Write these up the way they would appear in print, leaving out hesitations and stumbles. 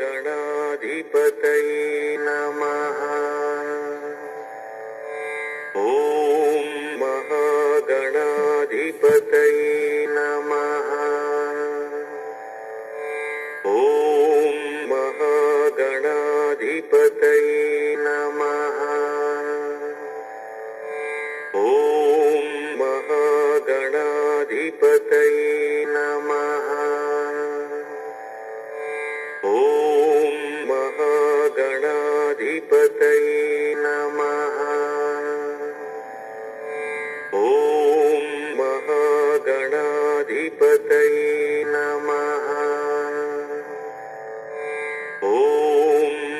महागणाधिपतये नमः। ॐ महागणाधिपतये नमः। ॐ महागणाधिपतये नमः। ॐ महागणाधिपतये नमः। ॐ महागणाधिपतये नमः। ॐ महागणाधिपतये नमः। ॐ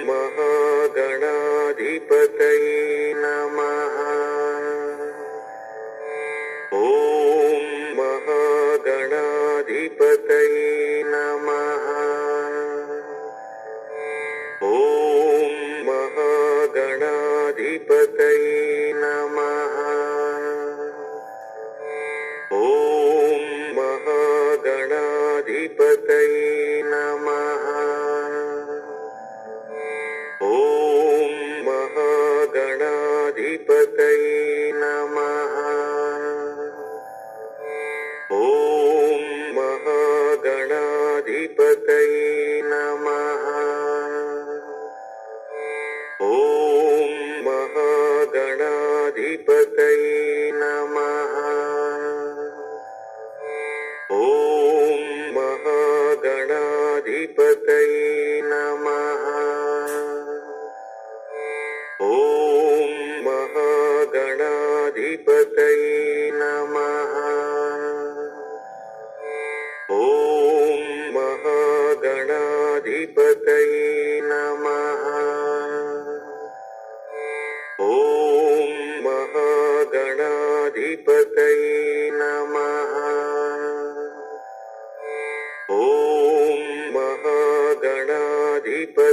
महागणाधिपतये नमः। ॐ महागणाधिपतये नमः। ॐ महागणाधिपतये नमः। ॐ महागणाधिपतये नमः। ॐ महागणाधिपतये नमः। ॐ महागणाधिपतये नमः। ॐ महागणाधिपतये नमः। ॐ महागणाधिपतये नमः। ॐ महागणाधिपतये नमः। ॐ महागणाधिपतये नमः। ॐ महागणाधिपतये नमः। ॐ महागणाधिपतये